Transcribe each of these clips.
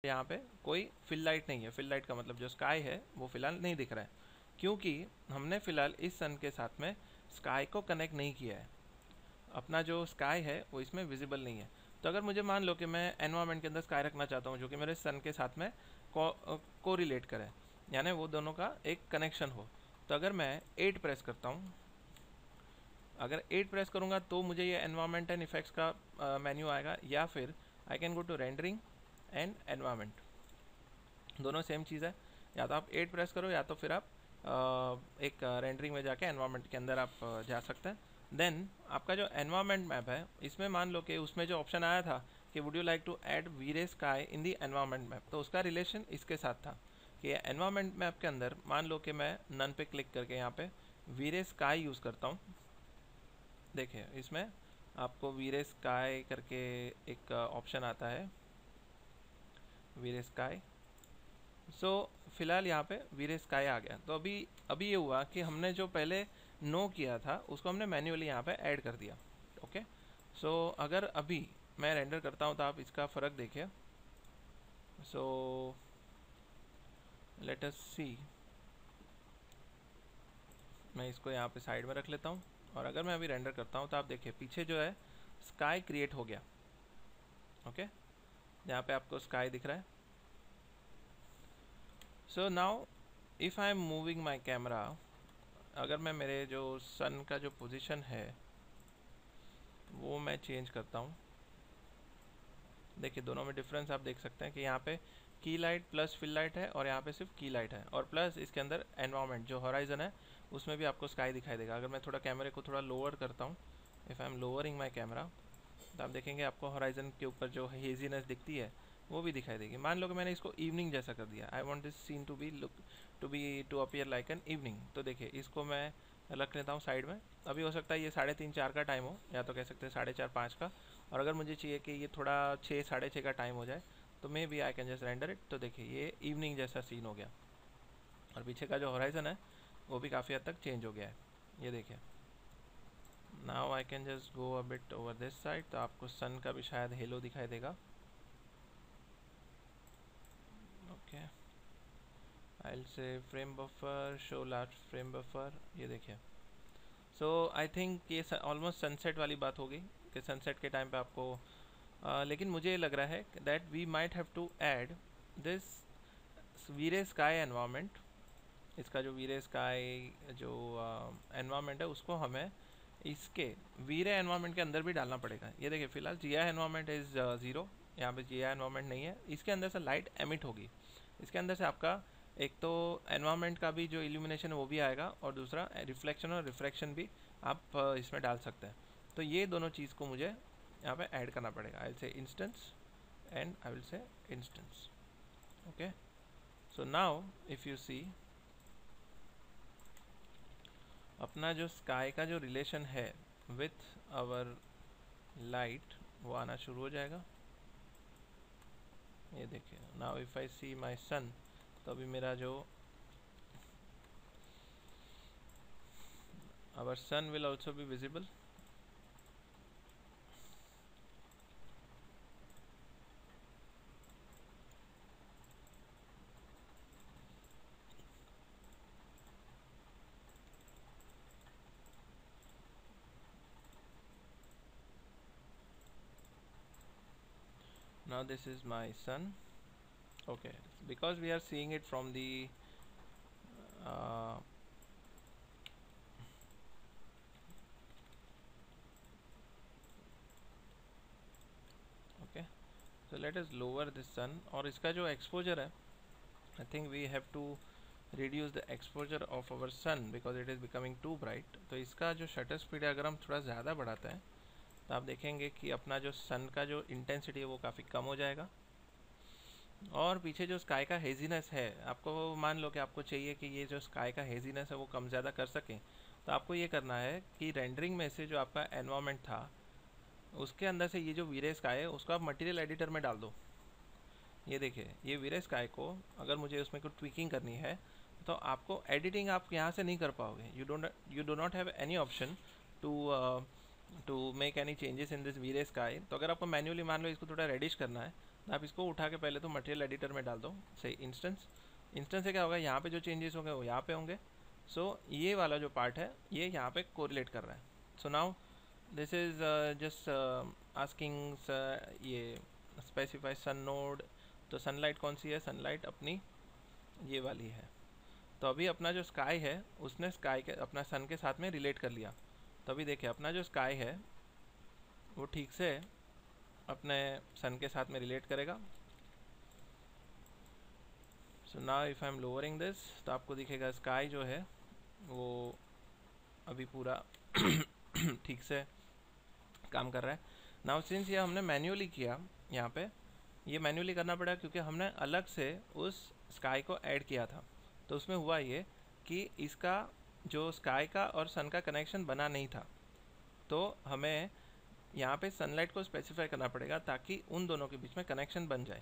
यहाँ पे कोई फिल लाइट नहीं है। फिल लाइट का मतलब जो स्काई है वो फिलहाल नहीं दिख रहा है, क्योंकि हमने फिलहाल इस सन के साथ में स्काई को कनेक्ट नहीं किया है। अपना जो स्काई है वो इसमें विजिबल नहीं है। तो अगर मुझे मान लो कि मैं एनवायरनमेंट के अंदर स्काई रखना चाहता हूँ जो कि मेरे सन के साथ में को रिलेट करे, यानी वो दोनों का एक कनेक्शन हो, तो अगर मैं 8 प्रेस करता हूँ, अगर 8 प्रेस करूँगा तो मुझे ये एनवायरनमेंट एंड इफेक्ट्स का मेन्यू आएगा, या फिर I can go to rendering and environment. दोनों सेम चीज़ है, या तो आप 8 प्रेस करो या तो फिर आप एक रेंडरिंग में जाके एनवायरनमेंट के अंदर आप जा सकते हैं। देन आपका जो एनवायरनमेंट मैप है इसमें मान लो कि उसमें जो ऑप्शन आया था कि would you like to add V Ray sky in the environment map, तो उसका रिलेशन इसके साथ था कि एनवायरनमेंट मैप के अंदर मान लो कि मैं नन पे क्लिक करके यहाँ पे वीरे स्काई यूज़ करता हूँ। देखिए इसमें आपको वीरे स्काई करके एक ऑप्शन आता है, वीरे स्काई। सो फिलहाल यहाँ पे वीरे स्काई आ गया। तो अभी ये हुआ कि हमने जो पहले नो किया था उसको हमने मैन्युअली यहाँ पे ऐड कर दिया। ओके, सो अगर अभी मैं रेंडर करता हूँ तो आप इसका फ़र्क देखिए। सो लेट अस सी, मैं इसको यहाँ पे साइड में रख लेता हूँ, और अगर मैं अभी रेंडर करता हूँ तो आप देखिए पीछे जो है स्काई क्रिएट हो गया। ओके, यहाँ पे आपको स्काई दिख रहा है। सो now if I am moving my camera, अगर मैं मेरे जो सन का जो पोजीशन है वो मैं चेंज करता हूँ, देखिए दोनों में डिफरेंस आप देख सकते हैं कि यहाँ पे की लाइट प्लस फिल लाइट है और यहाँ पे सिर्फ की लाइट है, और प्लस इसके अंदर एनवायरनमेंट जो हॉराइजन है उसमें भी आपको स्काई दिखाई देगा। अगर मैं थोड़ा कैमरे को थोड़ा लोअर करता हूँ, if I am lowering my camera, तो आप देखेंगे आपको हॉराइजन के ऊपर जो हेजीनेस दिखती है वो भी दिखाई देगी। मान लो कि मैंने इसको इवनिंग जैसा कर दिया, I want this scene to appear like an evening, तो देखिए इसको मैं रख लेता हूँ साइड में। अभी हो सकता है ये 3:30-4 का टाइम हो, या तो कह सकते हैं 4:30-5 का, और अगर मुझे चाहिए कि ये थोड़ा 6-6:30 का टाइम हो जाए तो maybe I can just render it. तो देखिए ये इवनिंग जैसा सीन हो गया, और पीछे का जो हॉराइजन है वो भी काफ़ी हद तक चेंज हो गया है। ये देखिए now I can just go a bit over this side, तो आपको सन का भी शायद हेलो दिखाई देगा। ओके, आई विल से frame buffer, show last frame buffer, ये देखिए। सो आई थिंक ये ऑलमोस्ट सनसेट वाली बात होगी कि सनसेट के टाइम पे आपको लेकिन मुझे लग रहा है that we might have to add this V Ray sky environment. इसका जो वीरे स्काई जो एनवायरनमेंट है उसको हमें इसके वीरे एनवायरनमेंट के अंदर भी डालना पड़ेगा। ये देखिए फिलहाल जीआई एनवायरनमेंट इज़ 0, यहाँ पे जीआई एनवायरनमेंट नहीं है। इसके अंदर से लाइट एमिट होगी, इसके अंदर से आपका एक तो एनवायरनमेंट का भी जो इल्यूमिनेशन है वो भी आएगा, और दूसरा रिफ्लेक्शन और रिफ्रैक्शन भी आप इसमें डाल सकते हैं। तो ये दोनों चीज़ को मुझे यहाँ पे ऐड करना पड़ेगा। I will say instance and I will say instance. Okay, so now if you see, अपना जो स्काई का जो रिलेशन है विथ आवर लाइट वो आना शुरू हो जाएगा। ये देखिए नाउ इफ़ आई सी माई सन, तो अभी मेरा जो our sun will also be visible. Now this is my sun. Okay, because we are seeing it from the uh, okay, so let us lower this sun, और इसका जो एक्सपोजर है I think we have to reduce the exposure of our sun because it is becoming too bright। तो इसका जो shutter speed है अगर हम थोड़ा ज़्यादा बढ़ाते हैं तो आप देखेंगे कि अपना जो सन का जो इंटेंसिटी है वो काफ़ी कम हो जाएगा, और पीछे जो स्काई का हेजीनेस है, आपको मान लो कि आपको चाहिए कि ये जो स्काई का हेजीनेस है वो कम ज़्यादा कर सकें, तो आपको ये करना है कि रेंडरिंग में से जो आपका एनवायरनमेंट था उसके अंदर से ये जो वीरे स्काई है उसको आप मटेरियल एडिटर में डाल दो। ये देखिए ये वीरे स्काई को अगर मुझे उसमें कुछ ट्विकिंग करनी है तो आपको एडिटिंग आप यहाँ से नहीं कर पाओगे। You do not have any option to make any changes in this V Ray sky. तो अगर आपको मैन्युअली मान लो इसको थोड़ा रेडिश करना है आप इसको उठा के पहले तो मटेरियल एडिटर में डाल दो, सही इंस्टेंस से क्या होगा, यहाँ पे जो चेंजेस होंगे वो यहाँ पे होंगे। सो ये वाला जो पार्ट है ये यहाँ पे कोरिलेट कर रहा है। So now this is just asking ये स्पेसिफाई सन नोड। तो सनलाइट कौन सी है, सनलाइट अपनी ये वाली है। तो अभी अपना जो स्काई है उसने स्काई के अपना सन के साथ में रिलेट कर लिया। तो अभी देखिए अपना जो स्काई है वो ठीक से अपने सन के साथ में रिलेट करेगा। सो now if I am lowering this तो आपको दिखेगा स्काई जो है वो अभी पूरा ठीक से काम कर रहा है। नाउ सिंस ये हमने मैन्युअली किया, यहाँ पे ये मैन्युअली करना पड़ा क्योंकि हमने अलग से उस स्काई को ऐड किया था। तो उसमें हुआ ये कि इसका जो स्काई का और सन का कनेक्शन बना नहीं था, तो हमें यहाँ पे सनलाइट को स्पेसिफाई करना पड़ेगा ताकि उन दोनों के बीच में कनेक्शन बन जाए।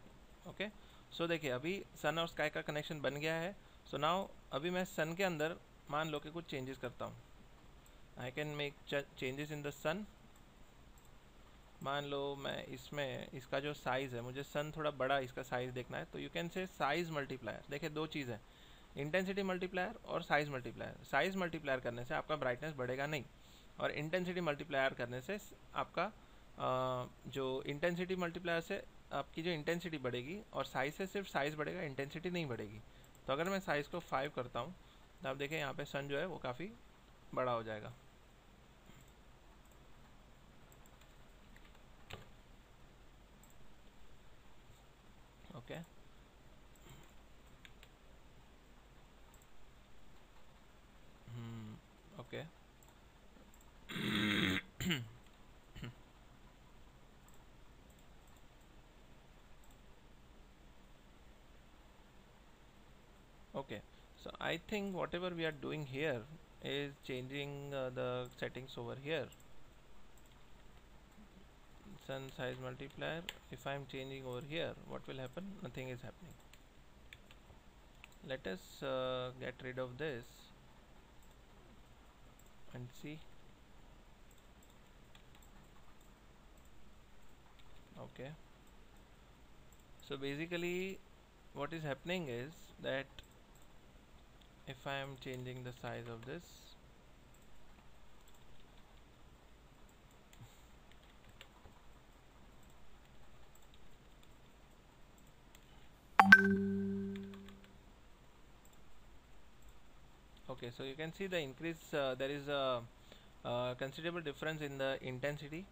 ओके, सो देखिए अभी सन और स्काई का कनेक्शन बन गया है। सो नाउ अभी मैं सन के अंदर मान लो कि कुछ चेंजेस करता हूँ। I can make changes in the sun. मान लो मैं इसमें इसका जो साइज़ है, मुझे सन थोड़ा बड़ा इसका साइज़ देखना है, तो you can say size multiplier. देखिए दो चीज़ है, इंटेंसिटी मल्टीप्लायर और साइज़ मल्टीप्लायर। साइज़ मल्टीप्लायर करने से आपका ब्राइटनेस बढ़ेगा नहीं, और इंटेंसिटी मल्टीप्लायर करने से आपका जो इंटेंसिटी मल्टीप्लायर से आपकी जो इंटेंसिटी बढ़ेगी, और साइज़ से सिर्फ साइज़ बढ़ेगा, इंटेंसिटी नहीं बढ़ेगी। तो अगर मैं साइज़ को 5 करता हूँ तो आप देखें यहाँ पे सन जो है वो काफ़ी बड़ा हो जाएगा। Okay, okay okay, so I think whatever we are doing here is changing the settings over here. Sun size multiplier, if I am changing over here, what will happen? Nothing is happening. Let us get rid of this and see. Okay, so basically what is happening is that if I am changing the size of this, okay, so you can see the increase, there is a considerable difference in the intensity.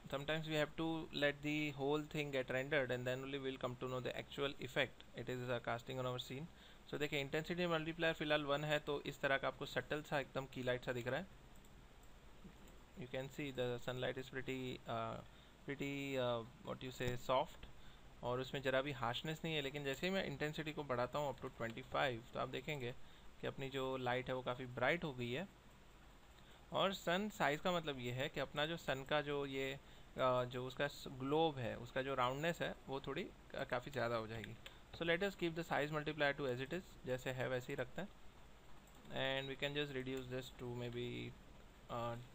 Sometimes we have to let the whole thing get rendered and then only we'll come to know the actual effect it is casting on our scene. So देखिए intensity multiplier फिलहाल 1 है, तो इस तरह का आपको subtle सा एकदम की लाइट सा दिख रहा है। You can see the sunlight is pretty what you से सॉफ्ट, और उसमें ज़रा भी हार्शनेस नहीं है। लेकिन जैसे ही मैं इंटेंसिटी को बढ़ाता हूँ अप टू 25, तो आप देखेंगे कि अपनी जो लाइट है वो काफ़ी ब्राइट हो गई है। और सन साइज़ का मतलब ये है कि अपना जो सन का जो ये जो उसका ग्लोब है, उसका जो राउंडनेस है वो थोड़ी काफ़ी ज़्यादा हो जाएगी। So let us keep the size multiplier to as it is, जैसे है वैसे ही रखते हैं, and we can just reduce this to maybe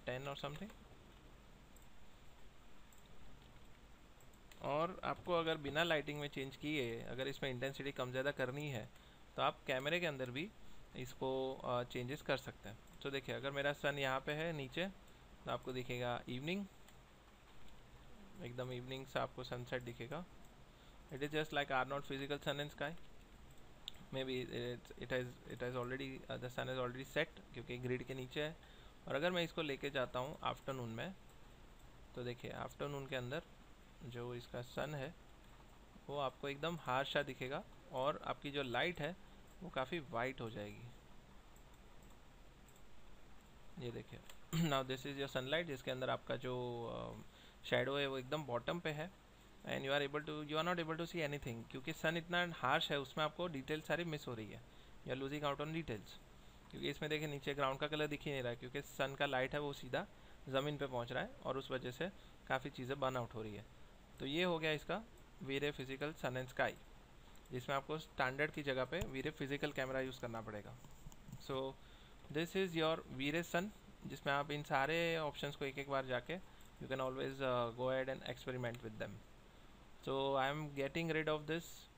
10 और समथिंग। और आपको अगर बिना लाइटिंग में चेंज किए अगर इसमें इंटेंसिटी कम ज़्यादा करनी है तो आप कैमरे के अंदर भी इसको चेंजेस कर सकते हैं। तो देखिए अगर मेरा सन यहाँ पे है नीचे, तो आपको दिखेगा इवनिंग, एकदम इवनिंग से आपको सनसेट दिखेगा। It is just like are not physical sun and sky, maybe it has already the sun is already set क्योंकि ग्रिड के नीचे है। और अगर मैं इसको लेके जाता हूँ आफ्टरनून में, तो देखिए आफ्टरनून के अंदर जो इसका सन है वो आपको एकदम हार्श सा दिखेगा, और आपकी जो लाइट है वो काफ़ी वाइट हो जाएगी। ये देखिए now this is your sunlight, जिसके अंदर आपका जो शेडो है वो एकदम बॉटम पे है, and you are not able to see anything क्योंकि सन इतना हार्श है, उसमें आपको डिटेल सारी मिस हो रही है, you are losing out on details. क्योंकि इसमें देखिए नीचे ग्राउंड का कलर दिख ही नहीं रहा है क्योंकि सन का लाइट है वो सीधा ज़मीन पे पहुंच रहा है, और उस वजह से काफ़ी चीज़ें बर्न आउट हो रही है। तो ये हो गया इसका वीरे फिजिकल सन एंड स्काई, जिसमें आपको स्टैंडर्ड की जगह पे वीरे फिजिकल कैमरा यूज़ करना पड़ेगा। सो दिस इज़ योर वीरे सन, जिसमें आप इन सारे ऑप्शंस को एक एक बार जाके you can always go ahead and experiment with them. So I am getting rid of this